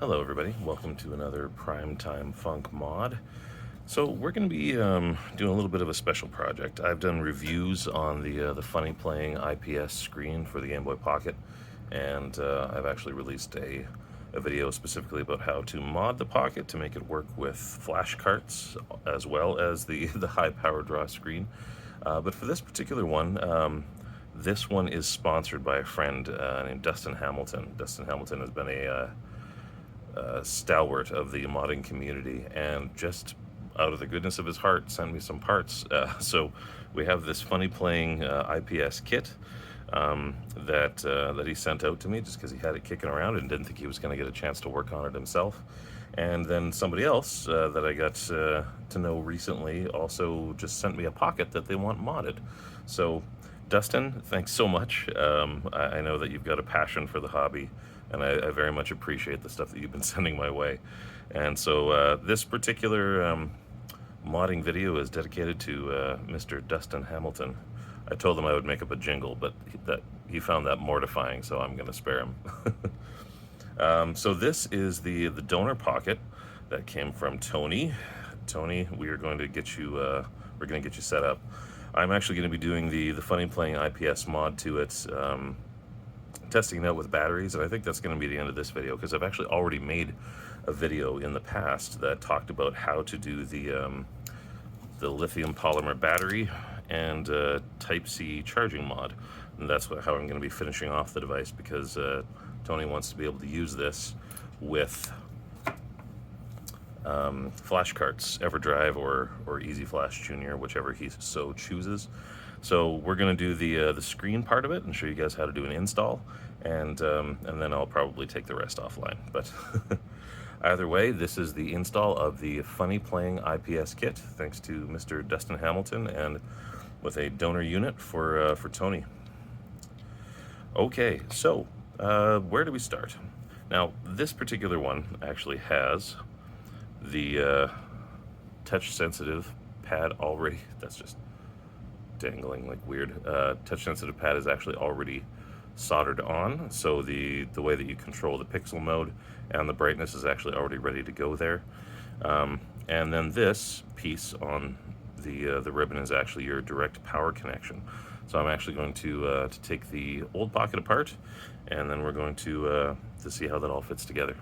Hello everybody, welcome to another Primetime Funk mod. So we're going to be doing a little bit of a special project. I've done reviews on the funny playing IPS screen for the Game Boy Pocket, and I've actually released a video specifically about how to mod the Pocket to make it work with flash carts as well as the high power draw screen. But for this particular one, this one is sponsored by a friend named Dustin Hamilton. Dustin Hamilton has been a stalwart of the modding community, and just out of the goodness of his heart sent me some parts. So we have this funny playing IPS kit that he sent out to me just because he had it kicking around and didn't think he was going to get a chance to work on it himself. And then somebody else that I got to know recently also just sent me a Pocket that they want modded. So Dustin, thanks so much. I know that you've got a passion for the hobby, and I very much appreciate the stuff that you've been sending my way. And so this particular modding video is dedicated to Mr. Dustin Hamilton. I told him I would make up a jingle, but he found that mortifying, so I'm going to spare him. So this is the donor Pocket that came from Tony. Tony, we are going to get you we're going to get you set up. I'm actually going to be doing the funny playing IPS mod to it, testing it out with batteries, and I think that's going to be the end of this video because I've actually already made a video in the past that talked about how to do the lithium polymer battery and Type-C charging mod, and that's how I'm going to be finishing off the device because Tony wants to be able to use this with flash carts, EverDrive or Easy Flash Junior, whichever he so chooses. So we're going to do the screen part of it and show you guys how to do an install, and then I'll probably take the rest offline. But either way, this is the install of the funny playing IPS kit, thanks to Mr. Dustin Hamilton, and with a donor unit for Tony. Okay, so where do we start? Now, this particular one actually has the touch-sensitive pad already. That's just dangling like weird. Touch-sensitive pad is actually already soldered on, so the way that you control the pixel mode and the brightness is actually already ready to go there. And then this piece on the ribbon is actually your direct power connection. So I'm actually going to take the old Pocket apart, and then we're going to see how that all fits together.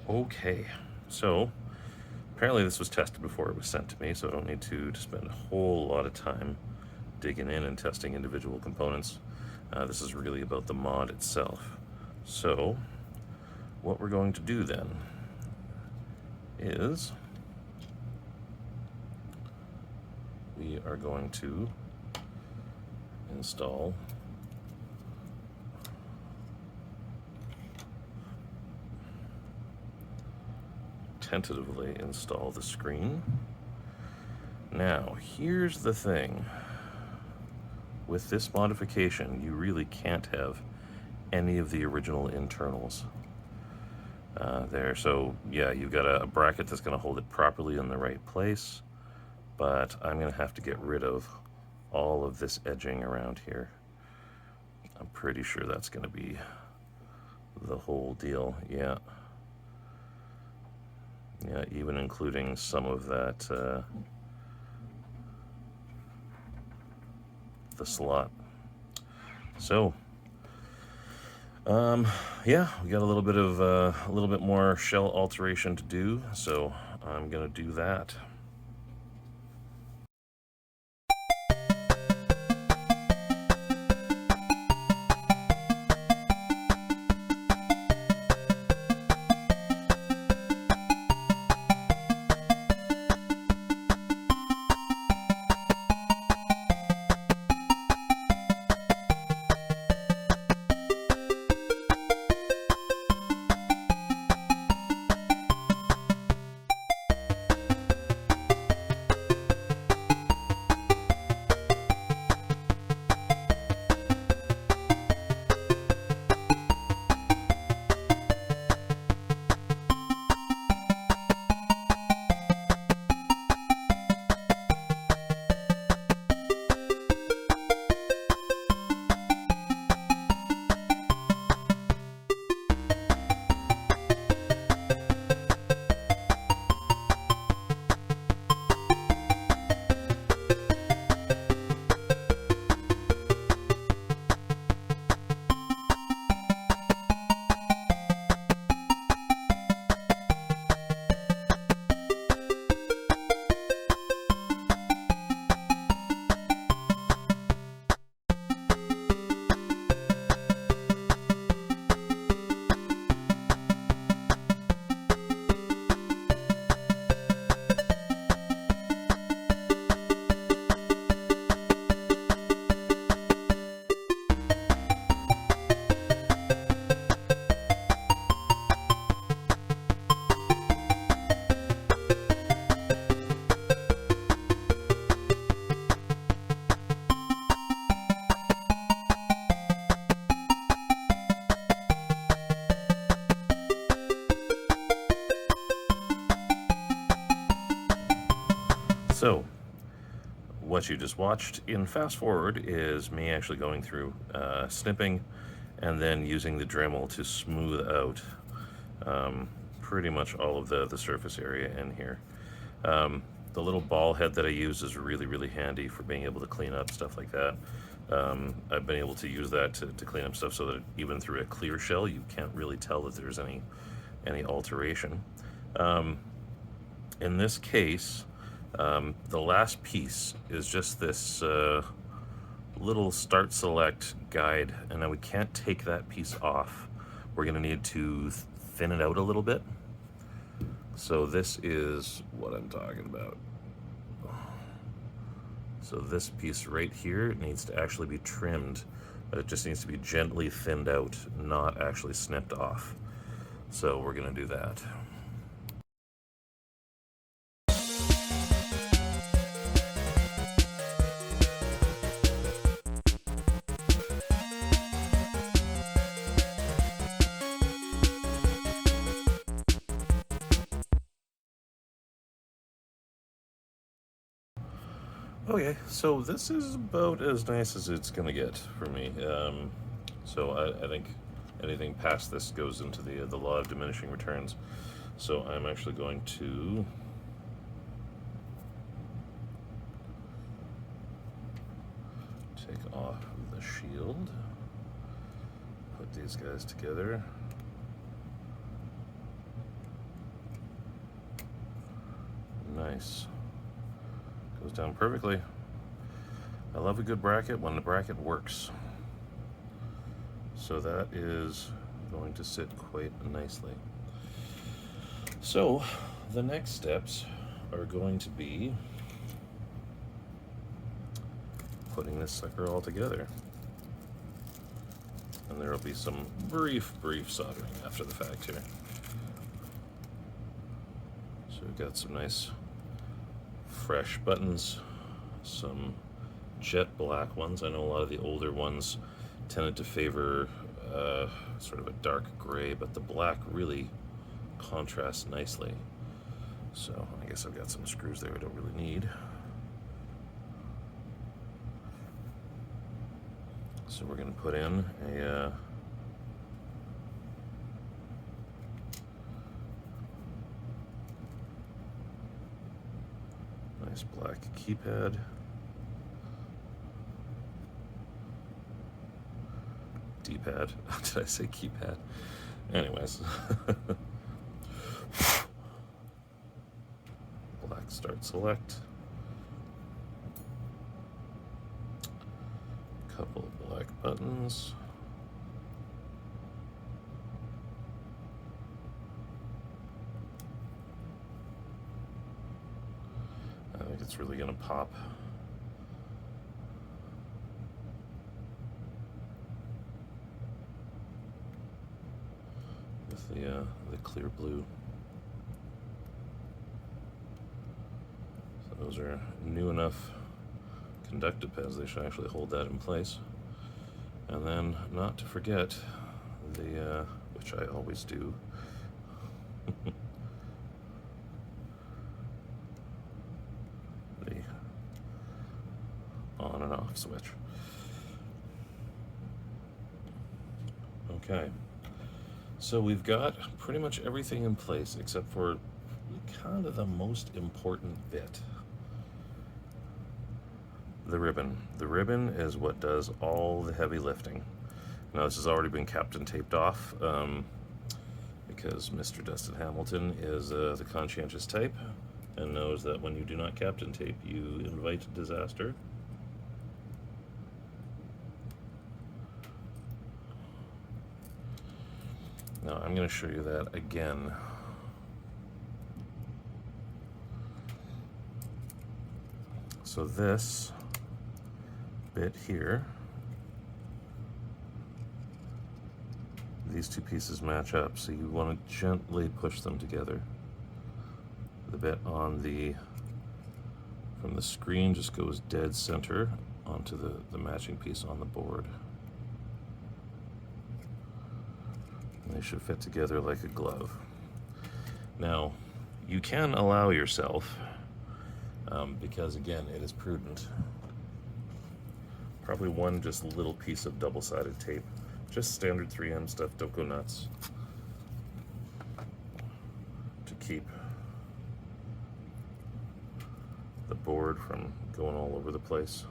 Okay, so apparently this was tested before it was sent to me, so I don't need to spend a whole lot of time digging in and testing individual components. This is really about the mod itself. So what we're going to do then is we are going to install tentatively install the screen. Now, here's the thing. With this modification, you really can't have any of the original internals there. So, yeah, you've got a bracket that's going to hold it properly in the right place, but I'm going to have to get rid of all of this edging around here. I'm pretty sure that's going to be the whole deal, yeah. Yeah, even including some of that, the slot. So, yeah, we got a little bit more shell alteration to do, so I'm gonna do that. So, what you just watched in fast forward is me actually going through snipping and then using the Dremel to smooth out pretty much all of the surface area in here. The little ball head that I use is really handy for being able to clean up stuff like that. I've been able to use that to clean up stuff so that even through a clear shell you can't really tell that there's any alteration. In this case, the last piece is just this little start select guide, and now we can't take that piece off. We're going to need to thin it out a little bit. So this is what I'm talking about. So this piece right here needs to actually be trimmed, but it just needs to be gently thinned out, not actually snipped off. So we're going to do that. Okay, so this is about as nice as it's gonna get for me. So I think anything past this goes into the law of diminishing returns. So I'm actually going to take off the shield, put these guys together. Nice. Goes down perfectly. I love a good bracket when the bracket works. So that is going to sit quite nicely. So the next steps are going to be putting this sucker all together. And there will be some brief soldering after the fact here. So we've got some nice fresh buttons, some jet black ones. I know a lot of the older ones tended to favor sort of a dark gray, but the black really contrasts nicely. So I guess I've got some screws there I don't really need. So we're going to put in a nice black keypad. D-pad. Did I say keypad? Anyways. Black start select. Couple of black buttons. I think it's really going to pop. With the clear blue. So those are new enough conductive pads, they should actually hold that in place. And then, not to forget, the which I always do, the on and off switch. Okay, so we've got pretty much everything in place except for kind of the most important bit. The ribbon. The ribbon is what does all the heavy lifting. Now this has already been Captain taped off because Mr. Dustin Hamilton is the conscientious type and knows that when you do not Captain tape, you invite disaster. Now I'm going to show you that again. So this bit here, these two pieces match up, so you want to gently push them together. The bit on from the screen just goes dead center onto the matching piece on the board. And they should fit together like a glove. Now, you can allow yourself because again, it is prudent. Probably one just little piece of double-sided tape, just standard 3M stuff, don't go nuts, to keep the board from going all over the place.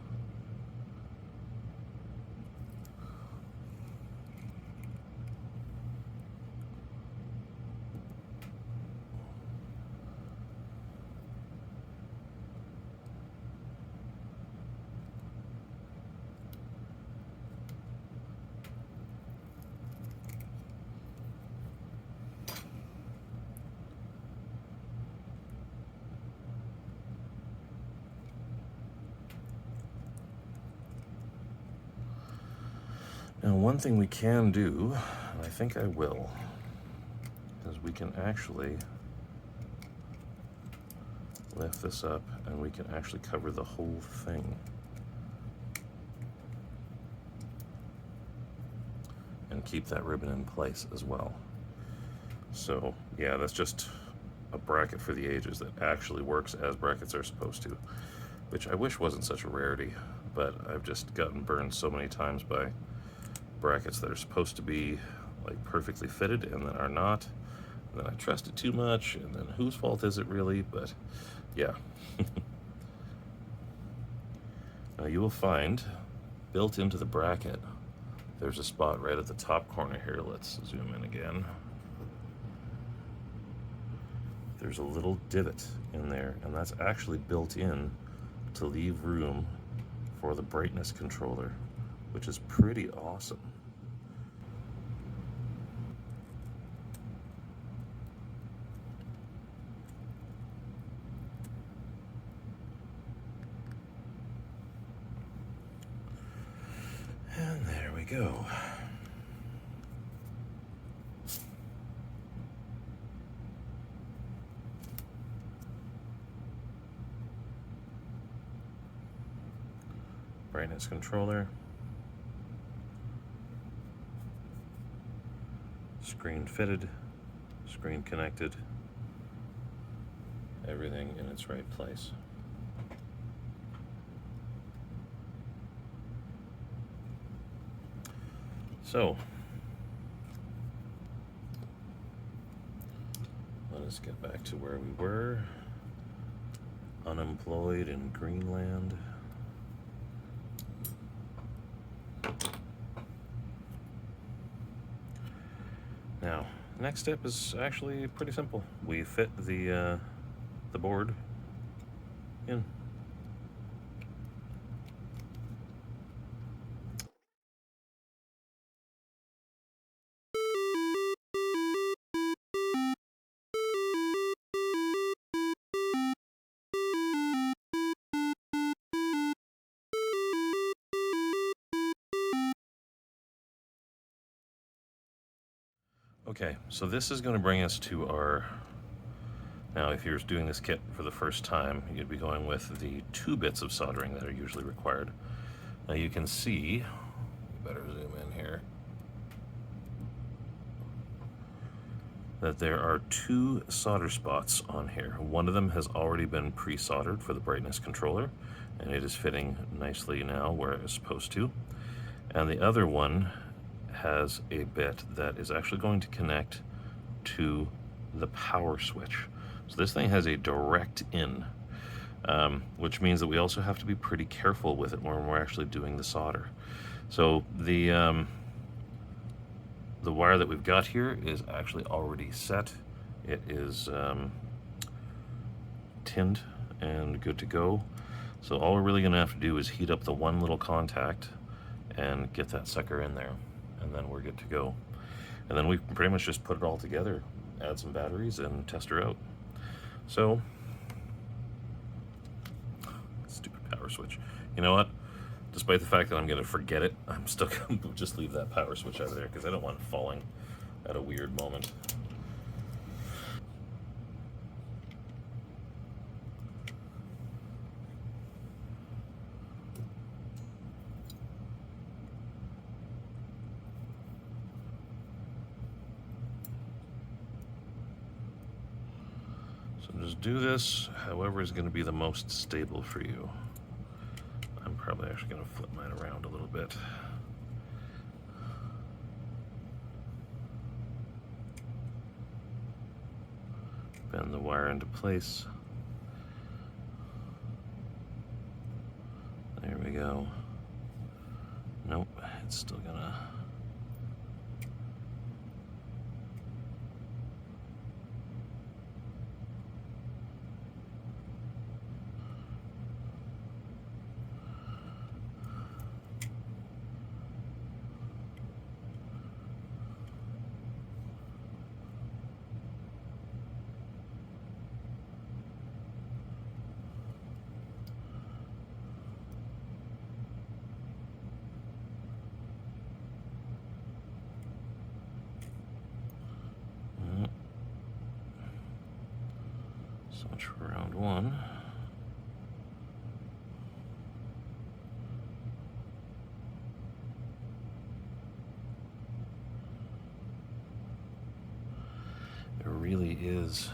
Now, one thing we can do, and I think I will, is we can actually lift this up and we can actually cover the whole thing. And keep that ribbon in place as well. So, yeah, that's just a bracket for the ages that actually works as brackets are supposed to, which I wish wasn't such a rarity, but I've just gotten burned so many times by brackets that are supposed to be like perfectly fitted and then are not, and then I trust it too much, and then whose fault is it really? But yeah. Now you will find built into the bracket there's a spot right at the top corner here. Let's zoom in again. There's a little divot in there, and that's actually built in to leave room for the brightness controller, which is pretty awesome. And there we go. Brightness controller. Screen fitted, screen connected, everything in its right place. So, let us get back to where we were. Unemployed in Greenland. Now, next step is actually pretty simple. We fit the board in. Okay, so this is going to bring us to our, now if you're doing this kit for the first time, you'd be going with the 2 bits of soldering that are usually required. Now you can see, better zoom in here, that there are 2 solder spots on here. One of them has already been pre-soldered for the brightness controller, and it is fitting nicely now where it is supposed to. And the other one has a bit that is actually going to connect to the power switch. So this thing has a direct in, which means that we also have to be pretty careful with it when we're actually doing the solder. So the wire that we've got here is actually already set. It is tinned and good to go. So all we're really gonna have to do is heat up the one little contact and get that sucker in there, and then we're good to go. And then we can pretty much just put it all together, add some batteries, and test her out. So, stupid power switch. You know what? Despite the fact that I'm going to forget it, I'm still going to just leave that power switch out of there because I don't want it falling at a weird moment. So just do this however is going to be the most stable for you. I'm probably actually going to flip mine around a little bit. Bend the wire into place. There we go. Nope, it's still gonna... So much for round one. It really is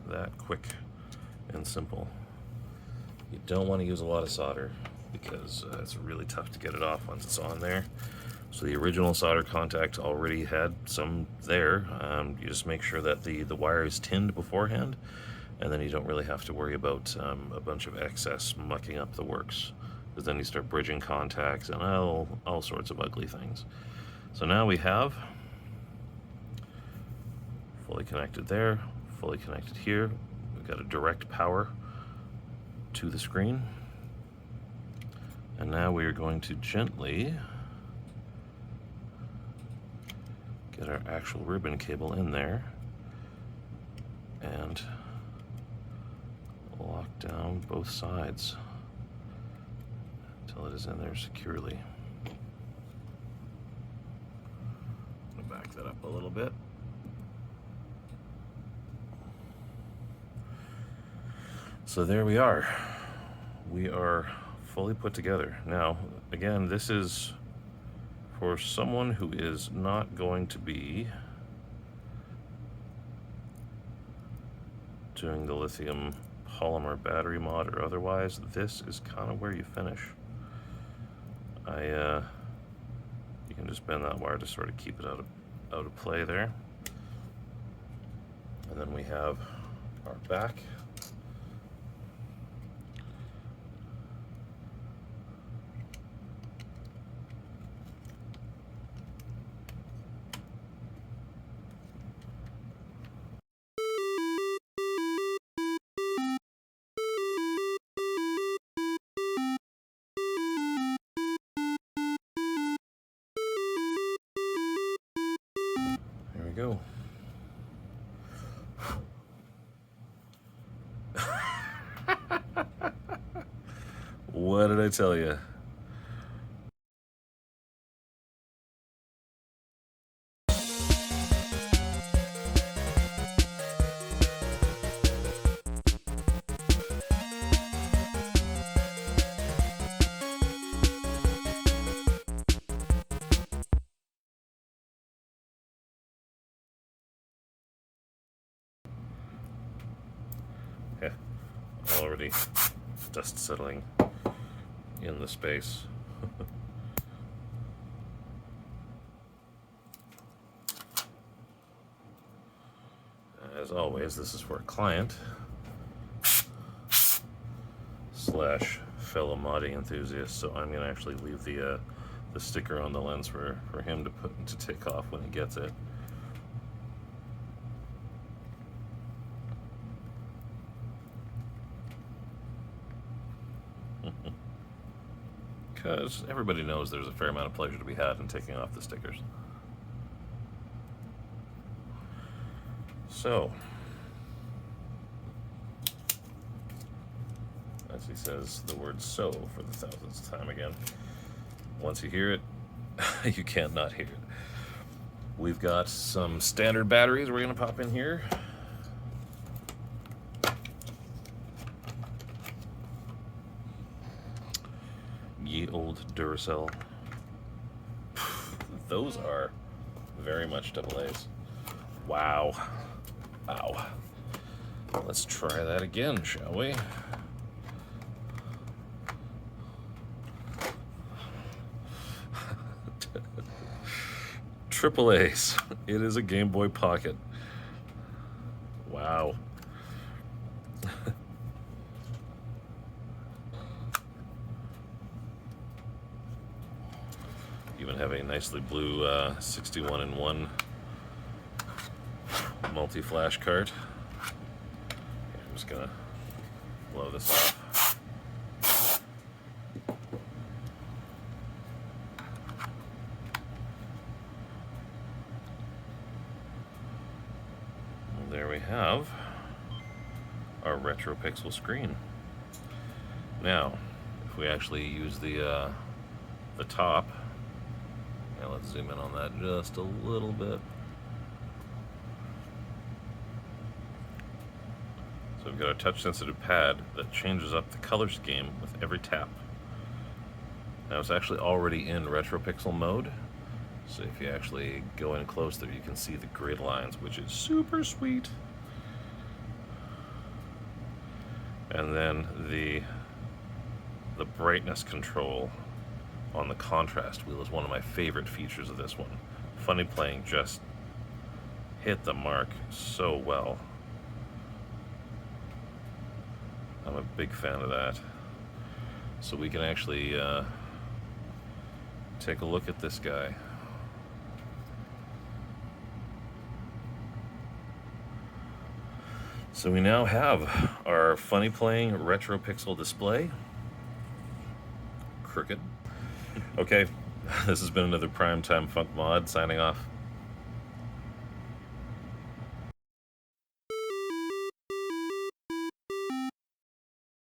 that quick and simple. You don't want to use a lot of solder because it's really tough to get it off once it's on there. So the original solder contact already had some there. You just make sure that the wire is tinned beforehand, and then you don't really have to worry about a bunch of excess mucking up the works, because then you start bridging contacts and all sorts of ugly things. So now we have fully connected there, fully connected here. We've got a direct power to the screen. And now we are going to gently get our actual ribbon cable in there and lock down both sides until it is in there securely. I'm gonna back that up a little bit. So there we are. We are fully put together. Now, again, this is for someone who is not going to be doing the lithium polymer battery mod or otherwise. This is kind of where you finish. You can just bend that wire to sort of keep it out of play there. And then we have our back. There we go. What did I tell you? Yeah, already dust settling in the space. As always, this is for a client slash fellow modding enthusiast, so I'm going to actually leave the sticker on the lens for him to take off when he gets it. Because everybody knows there's a fair amount of pleasure to be had in taking off the stickers. So, as he says the word "so" for the thousandth time again, once you hear it, you can't not hear it. We've got some standard batteries we're going to pop in here. Ye old Duracell. Those are very much double A's. Wow. Wow. Let's try that again, shall we? Triple Ace. It is a Game Boy Pocket. Wow. Even have a nicely blue 61-in-1 multi-flash cart. I'm just gonna blow this off. Well, there we have our retro pixel screen. Now, if we actually use the top, yeah, let's zoom in on that just a little bit. So we've got a touch-sensitive pad that changes up the color scheme with every tap. Now it's actually already in RetroPixel mode, so if you actually go in close there, you can see the grid lines, which is super sweet. And then the brightness control on the contrast wheel is one of my favorite features of this one. Funny Playing just hit the mark so well. I'm a big fan of that. So we can actually take a look at this guy. So we now have our Funny Playing RetroPixel display. Crooked. Okay, this has been another Primetime Funk Mod signing off.